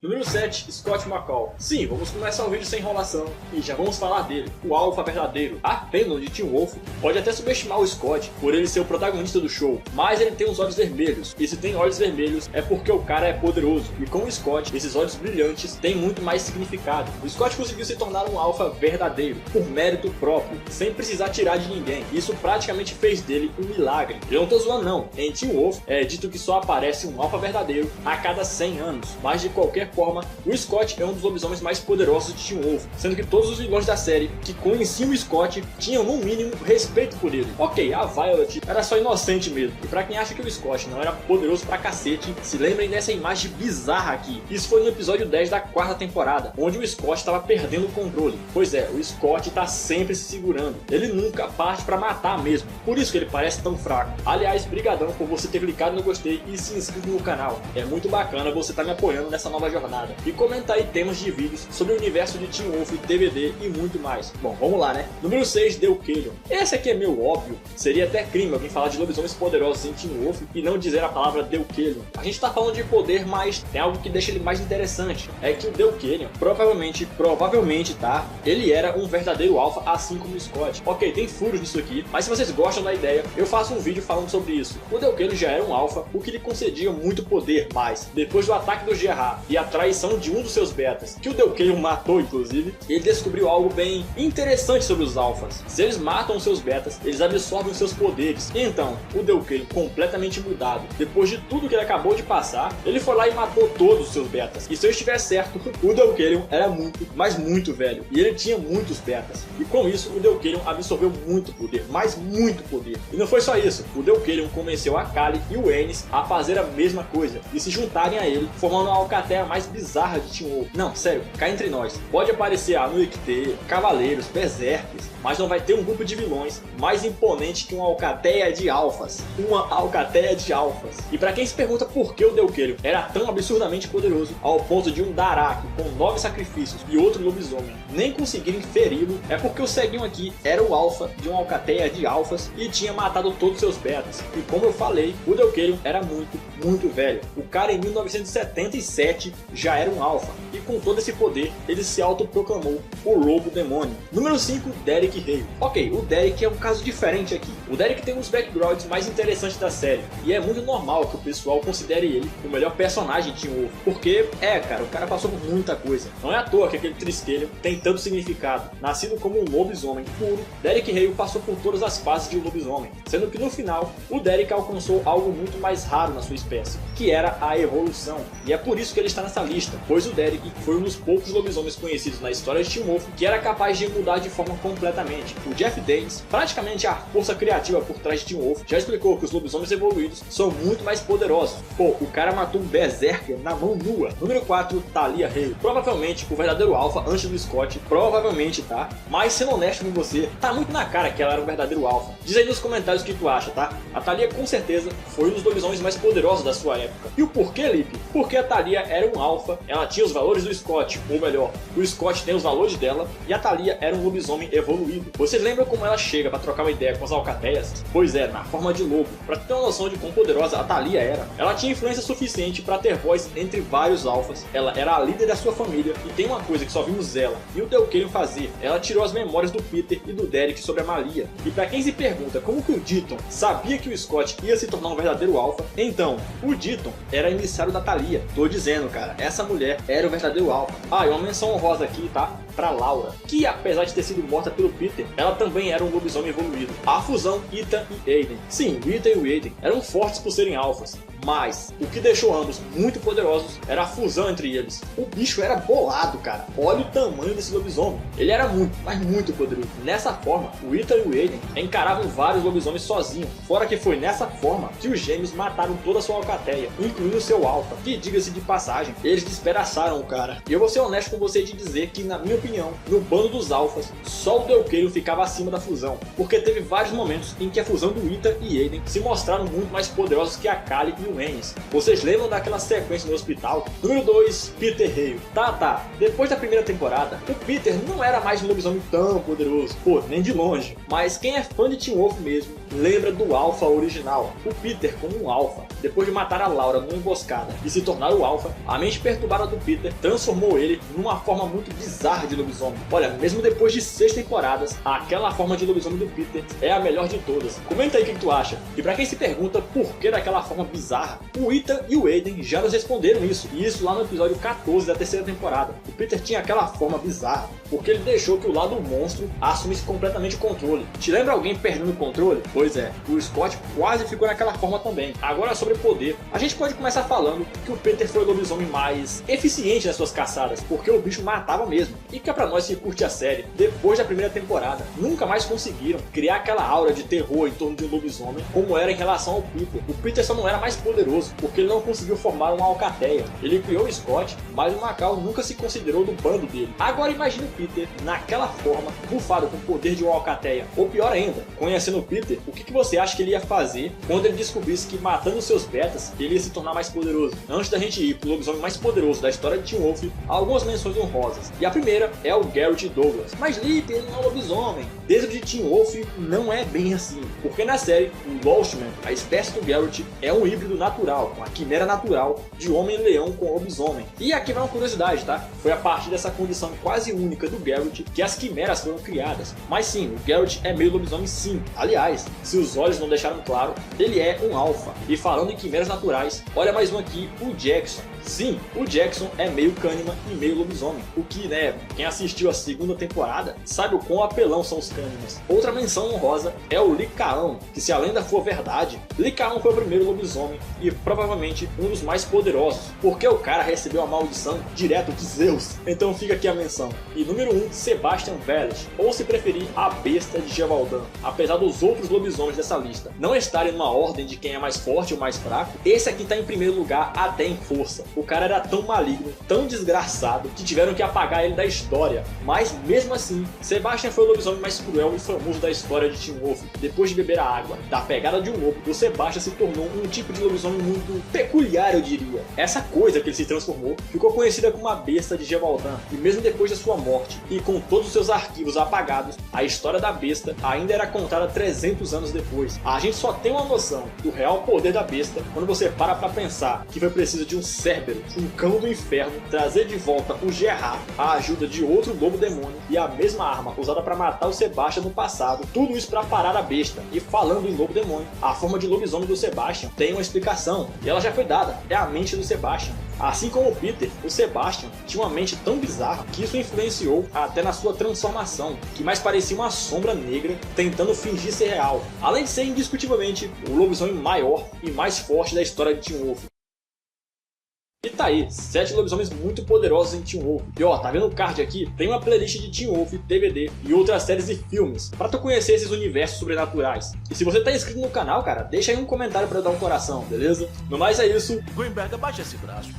Número 7, Scott McCall. Sim, vamos começar o vídeo sem enrolação e já vamos falar dele, o alfa verdadeiro. A Fandom de Teen Wolf pode até subestimar o Scott por ele ser o protagonista do show, mas ele tem os olhos vermelhos, e se tem olhos vermelhos é porque o cara é poderoso, e com o Scott, esses olhos brilhantes têm muito mais significado. O Scott conseguiu se tornar um alfa verdadeiro, por mérito próprio, sem precisar tirar de ninguém. Isso praticamente fez dele um milagre. Eu não tô zoando não, em Teen Wolf é dito que só aparece um alfa verdadeiro a cada 100 anos, mas de qualquer forma, o Scott é um dos lobisomens mais poderosos de Teen Wolf, sendo que todos os vilões da série que conheciam o Scott tinham no mínimo respeito por ele. Ok, a Violet era só inocente mesmo, e pra quem acha que o Scott não era poderoso pra cacete, se lembrem dessa imagem bizarra aqui. Isso foi no episódio 10 da 4ª temporada, onde o Scott estava perdendo o controle. Pois é, o Scott tá sempre se segurando, ele nunca parte pra matar mesmo, por isso que ele parece tão fraco. Aliás, brigadão por você ter clicado no gostei e se inscrito no canal, é muito bacana você tá me apoiando nessa nova jornada. E comenta aí temas de vídeos sobre o universo de Teen Wolf, DVD e muito mais. Bom, vamos lá, né? Número 6, Deucalion. Esse aqui é meio óbvio. Seria até crime alguém falar de lobisomens poderosos em Teen Wolf e não dizer a palavra Deucalion. A gente tá falando de poder, mas tem algo que deixa ele mais interessante. É que o Deucalion, provavelmente, tá? Ele era um verdadeiro alfa, assim como o Scott. Ok, tem furos nisso aqui, mas se vocês gostam da ideia, eu faço um vídeo falando sobre isso. O Deucalion já era um alfa, o que lhe concedia muito poder, mas depois do ataque do Gerard e a traição de um dos seus betas, que o Deucalion matou inclusive, ele descobriu algo bem interessante sobre os alfas. Se eles matam os seus betas, eles absorvem os seus poderes. Então, o Deucalion, completamente mudado, depois de tudo que ele acabou de passar, ele foi lá e matou todos os seus betas. E se eu estiver certo, o Deucalion era muito, mas muito velho, e ele tinha muitos betas. E com isso, o Deucalion absorveu muito poder, mas muito poder. E não foi só isso, o Deucalion convenceu a Kali e o Ennis a fazer a mesma coisa, e se juntarem a ele, formando a alcateia mais bizarra de Teen Wolf. Não, sério, cá entre nós, pode aparecer a Nuicte, Cavaleiros, Berserkers, mas não vai ter um grupo de vilões mais imponente que uma alcateia de alfas. Uma alcateia de alfas. E pra quem se pergunta por que o Deucalion era tão absurdamente poderoso ao ponto de um Darak com 9 sacrifícios e outro lobisomem nem conseguirem feri-lo, é porque o ceguinho aqui era o alfa de uma alcateia de alfas e tinha matado todos seus betas. E como eu falei, o Deucalion era muito velho. O cara em 1977 já era um alfa. E com todo esse poder, ele se autoproclamou o Lobo Demônio. Número 5, Derek Hale. Ok, o Derek é um caso diferente aqui. O Derek tem um dos backgrounds mais interessantes da série. E é muito normal que o pessoal considere ele o melhor personagem de Teen Wolf. Porque, cara, o cara passou por muita coisa. Não é à toa que aquele Triskelion tem tanto significado. Nascido como um lobisomem puro, Derek Hale passou por todas as fases de um lobisomem. Sendo que no final, o Derek alcançou algo muito mais raro na sua espécie, que era a evolução. E é por isso que ele está nessa lista, pois o Derek foi um dos poucos lobisomens conhecidos na história de Teen Wolf que era capaz de mudar de forma completamente. O Jeff Davis, praticamente a força criativa por trás de Teen Wolf, já explicou que os lobisomens evoluídos são muito mais poderosos. Pô, o cara matou um Berserker na mão nua. Número 4, Talia Hale. Provavelmente o verdadeiro alfa antes do Scott, provavelmente, tá? Mas sendo honesto com você, tá muito na cara que ela era um verdadeiro alfa. Diz aí nos comentários o que tu acha, tá? A Talia com certeza foi um dos lobisomens mais poderosos da sua época. E o porquê, Lipe? Porque a Talia era um alfa, ela tinha os valores do Scott, ou melhor, o Scott tem os valores dela, e a Talia era um lobisomem evoluído. Vocês lembram como ela chega pra trocar uma ideia com as alcateias? Pois é, na forma de lobo. Pra ter uma noção de quão poderosa a Talia era, ela tinha influência suficiente pra ter voz entre vários alfas, ela era a líder da sua família, e tem uma coisa que só vimos ela e o Deucalion fazer, ela tirou as memórias do Peter e do Derek sobre a Malia. E pra quem se pergunta como que o Ditton sabia que o Scott ia se tornar um verdadeiro alfa, então, o Ditton era emissário da Talia. Tô dizendo, cara, essa mulher era o verdadeiro alfa. Ah, e uma menção honrosa aqui, tá? Pra Laura, que apesar de ter sido morta pelo Peter, ela também era um lobisomem evoluído. A fusão Ethan e Aiden. Sim, o Ethan e o Aiden eram fortes por serem alfas, mas o que deixou ambos muito poderosos era a fusão entre eles. O bicho era bolado, cara. Olha o tamanho desse lobisomem. Ele era muito, mas muito poderoso. Nessa forma, o Ethan e o Aiden encaravam vários lobisomens sozinhos. Fora que foi nessa forma que os gêmeos mataram toda a sua alcateia, incluindo o seu alfa, que, diga-se de passagem, eles despedaçaram o cara. E eu vou ser honesto com você de dizer que, na minha opinião, no bando dos alfas, só o Deucalion ficava acima da fusão, porque teve vários momentos em que a fusão do Ethan e Aiden se mostraram muito mais poderosos que a Kali e o Ennis. Vocês lembram daquela sequência no hospital? Número 2, Peter Hale. Tá, depois da primeira temporada, o Peter não era mais um lobisomem tão poderoso, pô, nem de longe. Mas quem é fã de Teen Wolf mesmo, lembra do alfa original, o Peter como um alfa. depois de matar a Laura numa emboscada e se tornar o Alpha, a mente perturbada do Peter transformou ele numa forma muito bizarra de lobisomem. Olha, mesmo depois de 6 temporadas, aquela forma de lobisomem do Peter é a melhor de todas. Comenta aí o que tu acha. E pra quem se pergunta por que daquela forma bizarra, o Ethan e o Aiden já nos responderam isso. E isso lá no episódio 14 da terceira temporada. O Peter tinha aquela forma bizarra porque ele deixou que o lado monstro assumisse completamente o controle. Te lembra alguém perdendo o controle? Pois é, o Scott quase ficou naquela forma também. Agora sobre poder, a gente pode começar falando que o Peter foi o lobisomem mais eficiente nas suas caçadas, porque o bicho matava mesmo. E que é pra nós que curte a série, depois da primeira temporada, nunca mais conseguiram criar aquela aura de terror em torno de um lobisomem como era em relação ao Peter. O Peter só não era mais poderoso porque ele não conseguiu formar uma alcateia. Ele criou o Scott, mas o Macau nunca se considerou do bando dele. Agora imagine o Peter naquela forma, bufado com o poder de uma alcateia. Ou pior ainda, conhecendo o Peter, o que você acha que ele ia fazer quando ele descobrisse que matando seus betas, ele ia se tornar mais poderoso? Antes da gente ir pro lobisomem mais poderoso da história de Teen Wolf, algumas menções honrosas. E a primeira é o Garrett Douglas. Mas Lip, ele não é um lobisomem. Desde de Teen Wolf não é bem assim, porque na série, o Lostman, a espécie do Garrett, é um híbrido natural, uma quimera natural de homem-leão com lobisomem. E aqui vai uma curiosidade, tá? Foi a partir dessa condição quase única do Garrett que as quimeras foram criadas. Mas sim, o Garrett é meio lobisomem sim. Aliás, se os olhos não deixaram claro, ele é um alfa. E falando em quimeras naturais, olha mais um aqui, o Jackson. Sim, o Jackson é meio Kahneman e meio lobisomem. O que, né, quem assistiu a segunda temporada sabe o quão apelão são os Kahnemans. Outra menção honrosa é o Lycaon, que se a lenda for verdade, Lycaon foi o primeiro lobisomem e provavelmente um dos mais poderosos, porque o cara recebeu a maldição direto de Zeus. Então fica aqui a menção. E número 1, Sebastian Veles, ou se preferir, a besta de Gevaudan. Apesar dos outros lobisomens dessa lista não estarem numa ordem de quem é mais forte ou mais fraco, esse aqui está em primeiro lugar até em força. O cara era tão maligno, tão desgraçado, que tiveram que apagar ele da história. Mas mesmo assim, Sebastian foi o lobisomem mais cruel e famoso da história de Teen Wolf. Depois de beber a água da pegada de um lobo, o Sebastian se tornou um tipo de lobisomem muito peculiar, eu diria. Essa coisa que ele se transformou ficou conhecida como a besta de Gevaudan. E mesmo depois da sua morte, e com todos os seus arquivos apagados, a história da besta ainda era contada 300 anos depois. A gente só tem uma noção do real poder da besta quando você para pra pensar que foi preciso de um Cerberus, um cão do inferno, trazer de volta o Gerard, a ajuda de outro lobo demônio e a mesma arma usada para matar o Sebastian no passado, tudo isso para parar a besta. E falando em lobo demônio, a forma de lobisomem do Sebastian tem uma explicação, e ela já foi dada, é a mente do Sebastian. Assim como o Peter, o Sebastian tinha uma mente tão bizarra que isso influenciou até na sua transformação, que mais parecia uma sombra negra tentando fingir ser real, além de ser indiscutivelmente o lobisomem maior e mais forte da história de Teen Wolf. E tá aí, 7 lobisomens muito poderosos em Teen Wolf. E ó, tá vendo o card aqui? Tem uma playlist de Teen Wolf, DVD e outras séries e filmes, pra tu conhecer esses universos sobrenaturais. E se você tá inscrito no canal, cara, deixa aí um comentário pra eu dar um coração, beleza? No mais é isso. Greenberg, abaixa esse braço.